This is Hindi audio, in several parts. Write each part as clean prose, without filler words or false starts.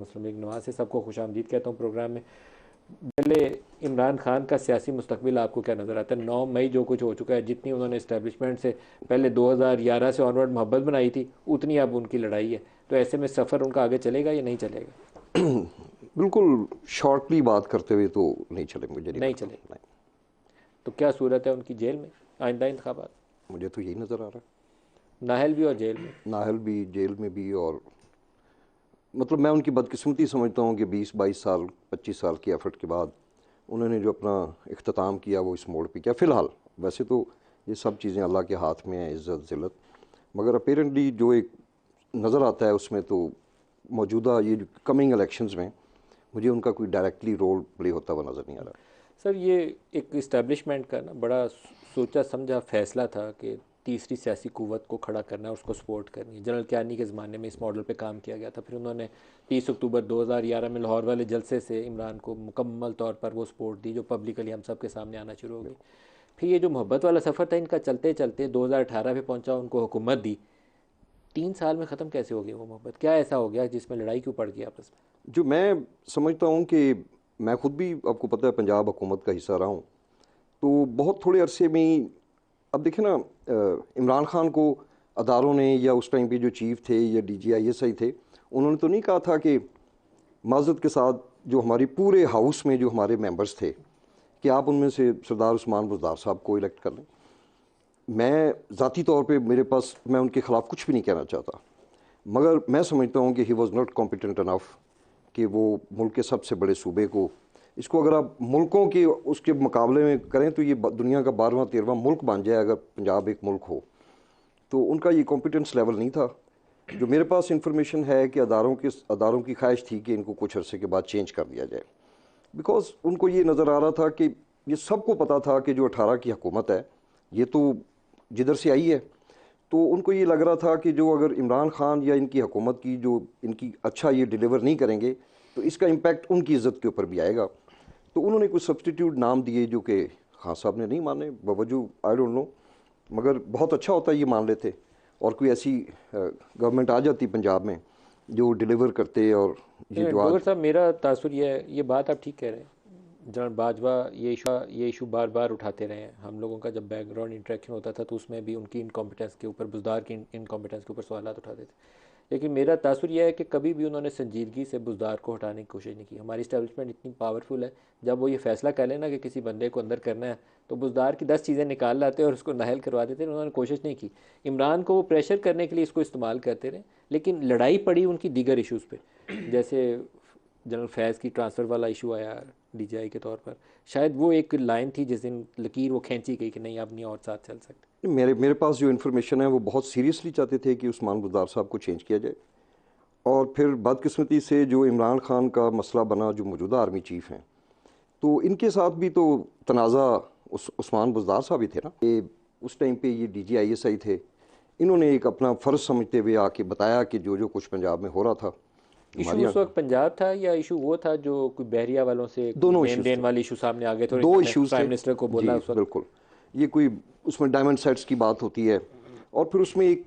मुस्लिम लीग नवाज से सबको खुशामदीद कहता हूँ प्रोग्राम में। पहले इमरान खान का सियासी मुस्तकबिल आपको क्या नज़र आता है? 9 मई जो कुछ हो चुका है, जितनी उन्होंने इस्टेब्लिशमेंट से पहले 2011 से ऑनवर्ड मोहब्बत बनाई थी, उतनी अब उनकी लड़ाई है। तो ऐसे में सफ़र उनका आगे चलेगा या नहीं चलेगा? बिल्कुल शॉर्टली बात करते हुए तो नहीं चले, मुझे नहीं नहीं लगता। चलेगा। नहीं, तो क्या सूरत है उनकी जेल में आइंदा इंतखाबात? मुझे तो यही नज़र आ रहा नाहल भी और जेल में। है, नाहल भी जेल में भी। और मतलब मैं उनकी बदकिस्मती समझता हूँ कि 20-22 साल 25 साल की एफर्ट के बाद उन्होंने जो अपना इख्तिताम किया वो इस मोड़ पे किया। फ़िलहाल वैसे तो ये सब चीज़ें अल्लाह के हाथ में है, इज़्ज़त ज़िल्लत, मगर अपेरेंटली जो एक नज़र आता है उसमें तो मौजूदा ये कमिंग इलेक्शंस में मुझे उनका कोई डायरेक्टली रोल प्ले होता हुआ नज़र नहीं आ रहा। सर, ये एक इस्टेब्लिशमेंट का ना बड़ा सोचा समझा फैसला था कि तीसरी सियासी कुव्वत को खड़ा करना है, उसको सपोर्ट करनी है। जनरल कियानी के ज़माने में इस मॉडल पे काम किया गया था। फिर उन्होंने 30 अक्टूबर 2011 में लाहौर वाले जलसे से इमरान को मुकम्मल तौर पर वो सपोर्ट दी जो पब्लिकली हम सब के सामने आना शुरू हो गई। फिर ये जो मोहब्बत वाला सफ़र था इनका, चलते चलते 2018 पे पहुंचा, उनको हुकूमत दी। 3 साल में ख़त्म कैसे हो गई वो मोहब्बत? क्या ऐसा हो गया जिसमें लड़ाई क्यों पड़ गई आपस में? जो मैं समझता हूँ कि मैं खुद भी, आपको पता है, पंजाब हुकूमत का हिस्सा रहा हूँ, तो बहुत थोड़े अरसे में ही, अब देखिए ना, इमरान खान को अदारों ने या उस टाइम पे जो चीफ थे या DGISI थे, उन्होंने तो नहीं कहा था कि माज़रत के साथ जो हमारी पूरे हाउस में जो हमारे मेंबर्स थे कि आप उनमें से सरदार उस्मान बुज़दार साहब को इलेक्ट कर लें। मैं ज़ाती तौर पे मेरे पास, मैं उनके ख़िलाफ़ कुछ भी नहीं कहना चाहता, मगर मैं समझता हूँ कि he was not competent enough कि वो मुल्क के सबसे बड़े सूबे को, इसको अगर आप मुल्कों के उसके मुकाबले में करें तो ये दुनिया का 12वां-13वां मुल्क बन जाए अगर पंजाब एक मुल्क हो। तो उनका ये कॉम्पिटेंस लेवल नहीं था। जो मेरे पास इंफॉर्मेशन है कि अदारों की ख्वाहिश थी कि इनको कुछ अरसे के बाद चेंज कर दिया जाए, बिकॉज उनको ये नज़र आ रहा था कि ये सबको पता था कि जो 18 की हुकूमत है ये तो जिधर से आई है, तो उनको ये लग रहा था कि जो अगर इमरान खान या इनकी हुकूमत की जो इनकी अच्छा ये डिलीवर नहीं करेंगे तो इसका इम्पैक्ट उनकी इज़्ज़त के ऊपर भी आएगा। तो उन्होंने कुछ सब्सटीट्यूट नाम दिए जो कि खान साहब ने नहीं माने, बावजूद आई डोंट नो, मगर बहुत अच्छा होता ये मान लेते और कोई ऐसी गवर्नमेंट आ जाती पंजाब में जो डिलीवर करते। और ये जो डोगर आज साहब, मेरा तासुर ये है, ये बात आप ठीक कह रहे हैं। जनरल बाजवा ये इशू बार बार उठाते रहे हैं। हम लोगों का जब बैकग्राउंड इंटरेक्शन होता था तो उसमें भी उनकी इनकॉम्पिटेंस के ऊपर, बुजदार की इनकॉम्पिटेंस के ऊपर सवाल उठाते थे। लेकिन मेरा तासुर यह है कि कभी भी उन्होंने संजीदगी से बुजदार को हटाने की कोशिश नहीं की। हमारी इस्टेब्लिशमेंट इतनी पावरफुल है, जब वो ये फैसला कर लेना कि किसी बंदे को अंदर करना है तो बुजदार की 10 चीज़ें निकाल लाते और उसको नाहल करवा देते। उन्होंने कोशिश नहीं की। इमरान को वो प्रेशर करने के लिए इसको इस्तेमाल करते रहे, लेकिन लड़ाई पड़ी उनकी दीगर इशूज़ पे। जैसे जनरल फैज़ की ट्रांसफ़र वाला इशू आया DGI के तौर पर, शायद वो एक लाइन थी जिस दिन लकीर वो खींची गई कि नहीं, अब नहीं और साथ चल सकते। मेरे पास जो इन्फॉर्मेशन है वो बहुत सीरियसली चाहते थे कि उस्मान बुज़दार साहब को चेंज किया जाए। और फिर बदकिस्मती से जो इमरान खान का मसला बना, जो मौजूदा आर्मी चीफ़ हैं, तो इनके साथ भी तो तनाज़ा उस्मान बुज़दार साहब ही थे ना। ये उस टाइम पे ये DGISI थे, इन्होंने एक अपना फ़र्ज़ समझते हुए आके बताया कि जो जो कुछ पंजाब में हो रहा था इशू हमारे उस यहाँ। वक्त पंजाब था या इशू वो था जो कोई बहरिया वालों से दोनों लेन इश्यूज़ देन थे, वाले इशू सामने आ गए थे और दो इन्होंने इश्यूज़ प्राइम थे। मिनिस्टर को जी बोला उस वक्त? बिल्कुल, ये कोई उसमें डायमंड सेट्स की बात होती है और फिर उसमें एक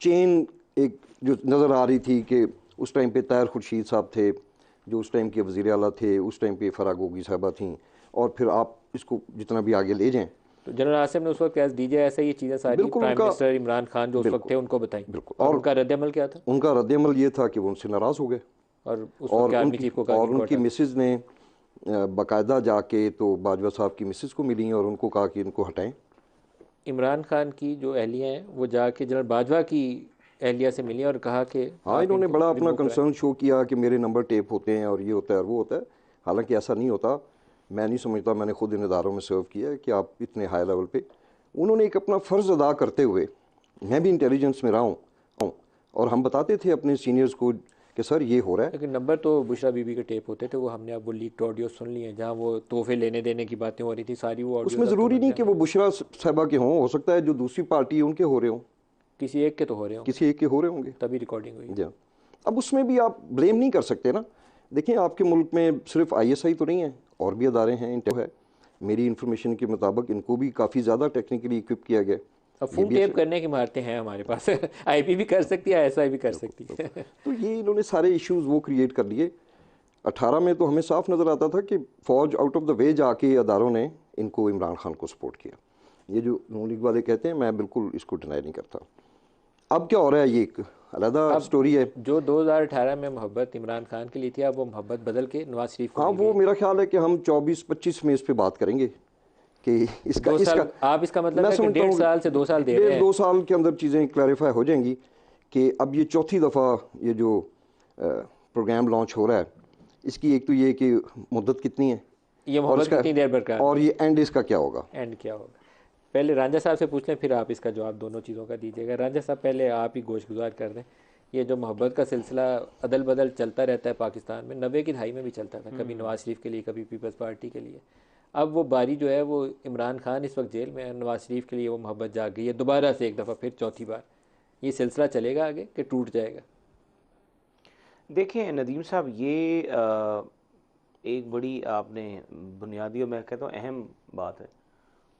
चेन एक जो नज़र आ रही थी कि उस टाइम पे ताहिर खुर्शीद साहब थे जो उस टाइम के वज़ीर आला थे, उस टाइम पे फ़राह गोगी साहबा थीं, और फिर आप इसको जितना भी आगे ले जाएं। तो जनरल आसिम ने उस वक्त एज DGI ऐसा ये चीज़ें सारी बिल्कुल प्राइम उनका, मिनिस्टर इमरान खान जो उस वक्त बिल्कुल थे उनको बताई, बिल्कुल, और और उनका रद्द अमल क्या था? उनका रद्द-ए-अमल ये था कि वो उनसे नाराज़ हो गए और उस वक्त के आर्मी चीफ को कहा कि इनको उनकी हटा दो। मिसेज़ ने बाकायदा जाके तो बाजवा साहब की मिसेज़ को मिली और उनको कहा कि इनको हटाएं। इमरान खान की जो अहलिया हैं वो जाके जनरल बाजवा की अहलिया से मिली और कहा कि हाँ, आप इन्होंने इनको बड़ा अपना रिमूव कराएं। कंसर्न शो किया कि मेरे नंबर टेप होते हैं और ये होता है और वो होता है, हालांकि ऐसा नहीं होता। मैं नहीं समझता, मैंने खुद इन इदारों में सर्व किया है कि आप इतने हाई लेवल पे, उन्होंने एक अपना फ़र्ज़ अदा करते हुए, मैं भी इंटेलिजेंस में रहा हूँ और हम बताते थे अपने सीनियर्स को कि सर ये हो रहा है। लेकिन नंबर तो बुशरा बीबी के टेप होते थे, वो हमने अब वो लीक्ड ऑडियो सुन लिए हैं जहाँ वो तोहफे लेने देने की बातें हो रही थी, सारी वो उसमें ऑडियोज अब तो ज़रूरी मिल नहीं कि जाएंगी। वो बुशरा साहबा के हों, हो सकता है जो दूसरी पार्टी है उनके हो रहे हों, किसी एक के तो हो रहे होंगे, किसी एक के हो रहे होंगे। तभी रिकॉर्डिंग हुई। जी हाँ। अब उसमें भी आप ब्लेम नहीं कर सकते ना। देखिए, आपके मुल्क में सिर्फ ISI तो नहीं है, और भी अदारे हैं। इंटेल है, मेरी इन्फॉर्मेशन के मुताबिक इनको भी काफ़ी ज़्यादा टेक्निकली इक्विप किया गया। अब फोन टेप करने की महारतें हैं हमारे पास आईपी भी कर सकती है, आईएसआई भी कर सकती है तो ये इन्होंने सारे इश्यूज वो क्रिएट कर लिए। 18 में तो हमें साफ नज़र आता था कि फ़ौज आउट ऑफ द वे जाके अदारों ने इनको इमरान खान को सपोर्ट किया। ये जो नून लीग वाले कहते हैं, मैं बिल्कुल इसको डिनाई नहीं करता। अब क्या हो रहा है, ये एक अलग स्टोरी है। जो 2018 में मोहब्बत इमरान खान के लिए थी, अब वो मोहब्बत बदल के नवाज शरीफ को हाँ, मिल वो गई। मेरा ख्याल है कि हम 24-25 में इस पे बात करेंगे कि इसका आप इसका मतलब मैं है कि समझता 1.5 हूँ साल से 2 साल दे रहे डेढ़ हैं। 2 साल के अंदर चीज़ें क्लैरिफाई हो जाएंगी कि अब ये चौथी दफ़ा ये जो प्रोग्राम लॉन्च हो रहा है, इसकी एक तो ये कि मुद्दत कितनी है, ये और मोहब्बत इसका कितनी देर बरकरार और ये एंड इसका क्या होगा। एंड क्या होगा, पहले रांझा साहब से पूछ लें, फिर आप इसका जवाब दोनों चीज़ों का दीजिएगा। रांझा साहब पहले आप ही गोश गुजार कर दें। ये जो मोहब्बत का सिलसिला अदल बदल चलता रहता है पाकिस्तान में, 90 की दहाई में भी चलता था, कभी नवाज शरीफ के लिए, कभी पीपल्स पार्टी के लिए। अब वो बारी जो है वो इमरान खान इस वक्त जेल में है, नवाज शरीफ के लिए वो मोहब्बत जाग गई है दोबारा से एक दफ़ा, फिर चौथी बार। ये सिलसिला चलेगा आगे कि टूट जाएगा? देखिए नदीम साहब, ये एक बड़ी आपने बुनियादी और मैं कहता हूँ अहम बात है,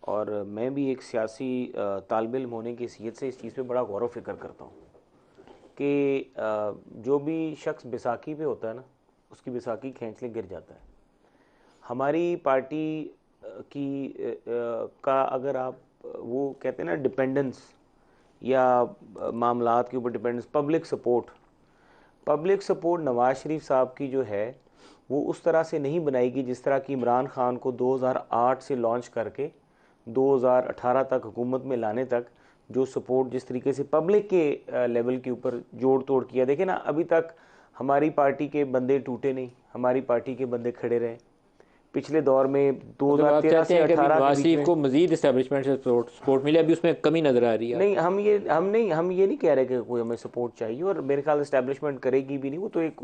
और मैं भी एक सियासी तालिब इल्म होने की हैसियत से इस चीज़ पे बड़ा गौर व फिक्र करता हूँ कि जो भी शख्स बैसाखी पे होता है ना, उसकी बैसाखी खींच ले गिर जाता है। हमारी पार्टी का अगर आप वो कहते हैं ना डिपेंडेंस या मामलात के ऊपर dependence, public support Nawaz Sharif साहब की जो है वो उस तरह से नहीं बनाएगी जिस तरह की इमरान खान को 2008 से लॉन्च करके 2018 तक हुकूमत में लाने तक जो सपोर्ट जिस तरीके से पब्लिक के लेवल के ऊपर जोड़ तोड़ किया। देखें ना, अभी तक हमारी पार्टी के बंदे टूटे नहीं, हमारी पार्टी के बंदे खड़े रहे। पिछले दौर में 2013 से 18 नवाज के बीच शरीफ में को मजीद इस्टेब्लिशमेंट से सपोर्ट मिले, अभी उसमें कमी नजर आ रही है। नहीं, हम ये नहीं कह रहे कि कोई हमें सपोर्ट चाहिए, और मेरे ख्याल इस्टेब्लिशमेंट करेगी भी नहीं। वो तो एक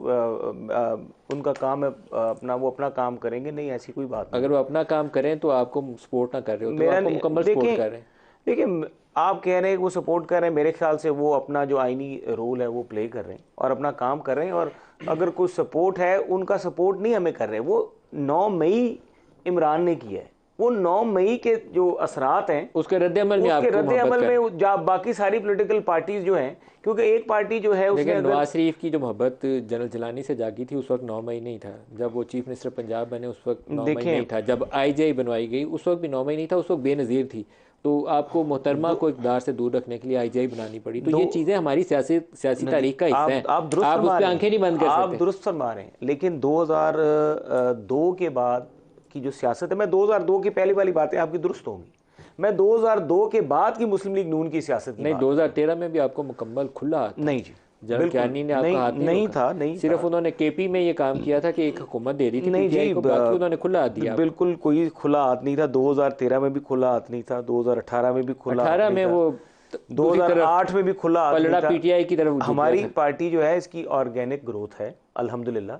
उनका काम है अपना, वो अपना काम करेंगे, नहीं ऐसी कोई बात नहीं। अगर वो अपना काम करें तो आपको सपोर्ट ना कर रहे हो, तो मेरा आपको मुकम्मल सपोर्ट कर रहे हैं। देखिए आप कह रहे हैं कि वो सपोर्ट कर रहे हैं, मेरे ख्याल से वो अपना जो आईनी रोल है वो प्ले कर रहे हैं और अपना काम कर रहे हैं। और अगर कोई सपोर्ट है, उनका सपोर्ट नहीं हमें कर रहे। वो 9 मई इमरान ने किया है, वो 9 मई के जो असरात हैं उसके रद्द-ए-अमल में उसके आपको रद्द-ए-अमल मोहब्बत में जब बाकी सारी पॉलिटिकल पार्टीज जो हैं, क्योंकि एक पार्टी जो है उसने लेकिन अगर नवाज शरीफ की जो मोहब्बत जनरल जिलानी से जागी थी उस वक्त 9 मई नहीं था। जब वो चीफ मिनिस्टर पंजाब बने उस वक्त 9 मई देखें नहीं था। जब आईजीआई बनवाई गई उस वक्त भी 9 मई नहीं था, उस वक्त बेनज़ीर थी। तो आपको मोहतरमा को इक़्तिदार से दूर रखने के लिए आईजीआई बनानी पड़ी। तो ये चीज़ें हमारी सियासी तारीख का हिस्सा हैं। आप दुरुस्त आप उस फरमा पर रहे आंखें नहीं बंद कर हैं, आप सकते। दुरुस्त फरमा रहे हैं। लेकिन 2002 के बाद की जो सियासत है, मैं 2002 की पहली वाली बातें आपकी दुरुस्त होंगी, मैं 2002 के बाद की मुस्लिम लीग नून की सियासत की नहीं, बात 2013 में भी आपको मुकम्मल खुला हाथ था। नहीं जी, जनरल कियानी ने आपका हाथ नहीं रोका। नहीं सिर्फ उन्होंने केपी में ये काम किया था कि एक हुकूमत दे दी थी नहीं पीटीआई जी, को, बाकी उन्होंने खुला हाथ दिया। बिल्कुल कोई खुला हाथ नहीं था। 2013 में भी खुला हाथ नहीं था, 2018 में भी खुला हाथ 18 नहीं में था, वो 2008 में भी खुला हाथ नहीं पलड़ा था। पीटीआई की तरफ झुक गया हमारी था। पार्टी जो है इसकी ऑर्गेनिक ग्रोथ है अल्हम्दुलिल्लाह,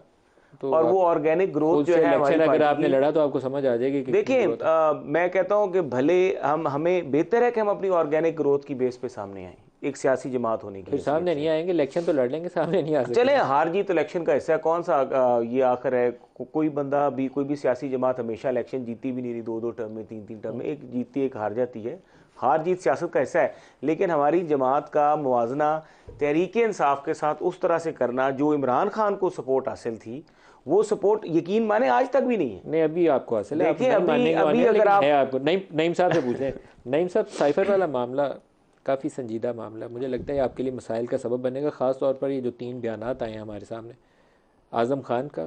तो और वो ऑर्गेनिक ग्रोथ जो है हमारी इलेक्शन अगर पार्टी आपने की, लड़ा तो आपको समझ आ जाएगी कि देखिए मैं कहता हूं कि भले हमें बेहतर है कि हम अपनी ऑर्गेनिक ग्रोथ की बेस पे सामने आए, एक सियासी जमात होने की फिर हैसियत सामने से। नहीं आएंगे, इलेक्शन तो लड़ लेंगे, सामने नहीं आ सकते। चले, हार जीत इलेक्शन का हिस्सा है, कौन सा ये आखिर है। कोई बंदा भी, कोई भी सियासी जमात हमेशा इलेक्शन जीती भी नहीं रही, 2-2 टर्म में, 3-3 टर्म में, एक जीतती एक हार जाती है। हार जीत सियासत का हिस्सा है। लेकिन हमारी जमात का मुवाजना तहरीक इंसाफ के साथ उस तरह से करना, जो इमरान खान को सपोर्ट हासिल थी, वो सपोर्ट यकीन माने आज तक भी नहीं है। नहीं, अभी आपको हासिल है। देखिए अभी अगर आप आपको नईम साहब से पूछें। नईम साहब, साइफर वाला मामला काफ़ी संजीदा मामला है, मुझे लगता है आपके लिए मसाइल का सबब बनेगा। ख़ास तौर पर ये जो 3 बयानात आए हैं हमारे सामने, आज़म खान का,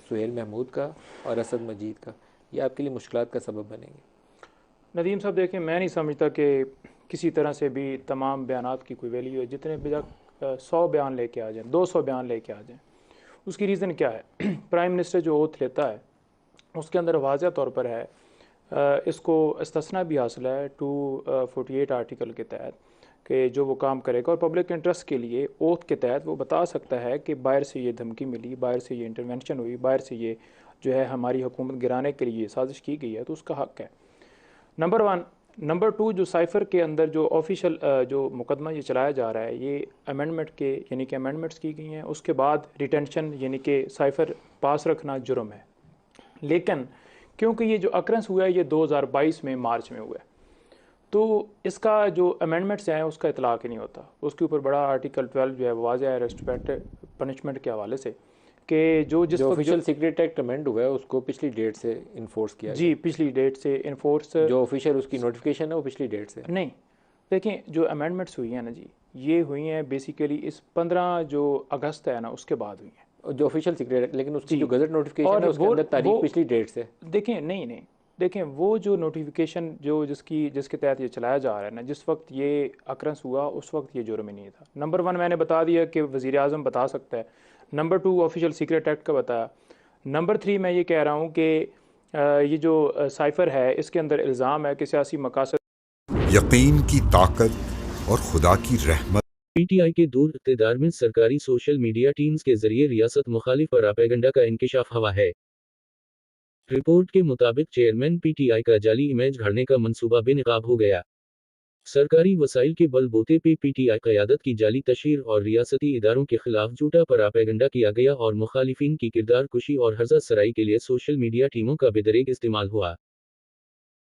सुहेल महमूद का और असद मजीद का, ये आपके लिए मुश्किलात का सबब बनेंगे। नदीम साहब देखिए, मैं नहीं समझता कि किसी तरह से भी तमाम बयानात की कोई वैल्यू है। जितने भी 100 बयान लेके आ जाएँ, 200 बयान लेके आ जाएँ, उसकी रीज़न क्या है? प्राइम मिनिस्टर जो ओथ लेता है उसके अंदर वाज़ह तौर पर है, इसको इस्तिस्ना भी हासिल है 248 आर्टिकल के तहत, कि जो वो काम करेगा और पब्लिक इंटरेस्ट के लिए ओथ के तहत वो बता सकता है कि बाहर से ये धमकी मिली, बाहर से ये इंटरवेंशन हुई, बाहर से ये जो है हमारी हुकूमत गिराने के लिए साजिश की गई है, तो उसका हक़ है। नंबर 1। नंबर 2, जो साइफ़र के अंदर जो ऑफिशियल जो मुकदमा ये चलाया जा रहा है, ये अमेंडमेंट के यानी कि अमेंडमेंट्स की गई हैं, उसके बाद रिटेंशन यानी कि साइफ़र पास रखना जुर्म है। लेकिन क्योंकि ये जो अक्रंस हुआ है ये 2022 में मार्च में हुआ है, तो इसका जो अमेंडमेंट्स हैं उसका इतलाक ही नहीं होता। उसके ऊपर बड़ा आर्टिकल 12 जो है वो वाज़ेह है रेस्ट्रिक्टेड पनिशमेंट के हवाले से कि जो जिस जो वक्त ऑफिशियल सीक्रेट एक्ट अमेंड हुआ है उसको पिछली डेट से इन्फोर्स किया जी पिछली डेट से इन्फोर्स गया। जो ऑफिशियल उसकी नोटिफिकेशन है वो पिछली डेट से नहीं, देखें जो अमेंडमेंट्स हुई हैं ना जी, ये हुई हैं बेसिकली इस 15 जो अगस्त है ना उसके बाद हुई हैं जो ऑफिशियल सीक्रेट, लेकिन उसकी जी। जो गजट नोटिफिकेशन और है उसके अंदर तारीख पिछली डेट से। देखें नहीं नहीं, देखें वो जो नोटिफिकेशन जो जिसके तहत ये चलाया जा रहा है ना, जिस वक्त ये अक्रंस हुआ उस वक्त ये जुर्म ही नहीं था। नंबर 1 मैंने बता दिया कि वज़ीर आज़म बता सकता है। नंबर 2 ऑफिशियल सीक्रेट एक्ट का बताया। नंबर 3 मैं ये कह रहा हूँ कि ये जो साइफ़र है इसके अंदर इल्ज़ाम है कि सियासी मकासद यकीन की ताकत और खुदा की रहमत। पीटीआई के दूर इक़्तिदार में सरकारी सोशल मीडिया टीम्स के जरिए रियासत मुखालिफ प्रोपेगेंडा का इंकिशाफ हुआ है। रिपोर्ट के मुताबिक चेयरमैन पीटीआई का जाली इमेज घड़ने का मंसूबा बेनकाब हो गया। सरकारी वसाइल के बलबूते पे पीटीआई क़यादत की जाली तशहीर और रियासती इदारों के खिलाफ झूठा प्रोपेगेंडा किया गया और मुखालिफिन की किरदार कुशी और हर्जा सराई के लिए सोशल मीडिया टीमों का बेदरेग इस्तेमाल हुआ।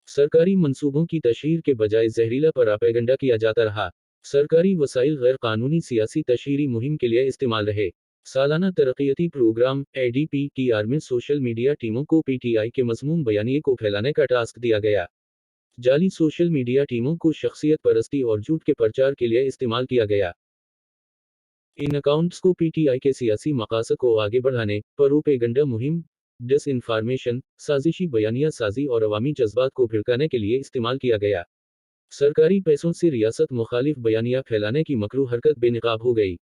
सरकारी मंसूबों की तशहीर के बजाय जहरीला प्रोपेगेंडा किया जाता रहा। सरकारी वसाइल गैर कानूनी सियासी तशहीरी मुहिम के लिए इस्तेमाल रहे। सालाना तरक्याती प्रोग्राम ADPTR में सोशल मीडिया टीमों को पीटीआई के मज़मूम बयानिए को फैलाने का टास्क दिया गया। जाली सोशल मीडिया टीमों को शख्सियत परस्ती और झूठ के प्रचार के लिए इस्तेमाल किया गया। इन अकाउंट्स को पीटीआई के सियासी मकासद को आगे बढ़ाने, प्रोपेगेंडा मुहिम, डिसइंफॉर्मेशन, साजिशी बयानिया साजी और अवामी जज्बात को भड़काने के लिए इस्तेमाल किया गया। सरकारी पैसों से रियासत मुखालिफ बयानिया फैलाने की मकरू हरकत बेनकाब हो गई।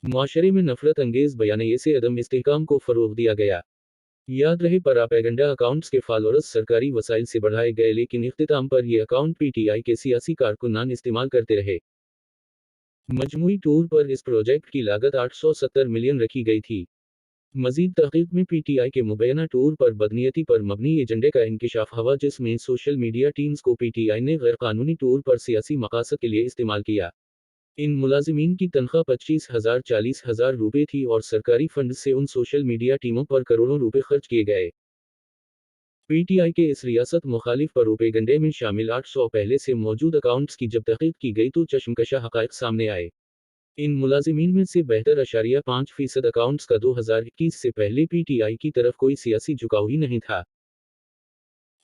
मुआशरे में नफरत अंगेज बयानिए से अदम इस्तेहकाम को फ़रोग़ दिया गया। याद रहे प्रोपेगेंडा अकाउंट्स के फॉलोअर्स सरकारी वसाइल से बढ़ाए गए, लेकिन इख्तिताम पर ये अकाउंट पीटीआई के सियासी कारकुनान इस्तेमाल करते रहे। मजमूई तौर पर इस प्रोजेक्ट की लागत 870 मिलियन रखी गई थी। मजीद तहकीक में पीटीआई के मुबैना टूर पर बदनीयती पर मबनी एजेंडे का इंकिशाफ हुआ, जिसमें सोशल मीडिया टीम्स को पीटीआई ने गैर कानूनी टूर पर सियासी मकासद के लिए इस्तेमाल किया। इन मुलाजिमीन की तनख्वाह 25,000-40,000 रुपये थी और सरकारी फंड से उन सोशल मीडिया टीमों पर करोड़ों रुपए खर्च किए गए। पीटीआई के इस रियासत मुखालिफ प्रोपेगेंडे में शामिल 800 पहले से मौजूद अकाउंट्स की जब तहकीक की गई तो चश्मकशा हक़ाइक़ सामने आए। इन मुलाजिमीन में से 72.5% अकाउंट्स का 2021 से पहले पीटीआई की तरफ कोई सियासी झुकाव ही नहीं था।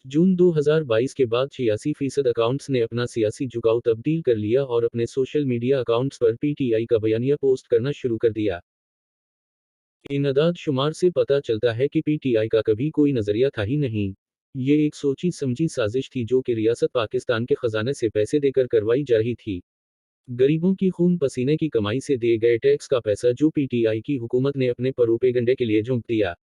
जून 2022 के बाद 86% अकाउंट्स ने अपना सियासी झुकाव तब्दील कर लिया और अपने सोशल मीडिया अकाउंट्स पर पीटीआई का बयानिया पोस्ट करना शुरू कर दिया। इन अदाद शुमार से पता चलता है कि पीटीआई का कभी कोई नजरिया था ही नहीं। ये एक सोची समझी साजिश थी जो कि रियासत पाकिस्तान के खजाने से पैसे देकर करवाई जा रही थी। गरीबों की खून पसीने की कमाई से दिए गए टैक्स का पैसा जो पीटीआई की हुकूमत ने अपने प्रोपेगेंडे के लिए झोंक दिया।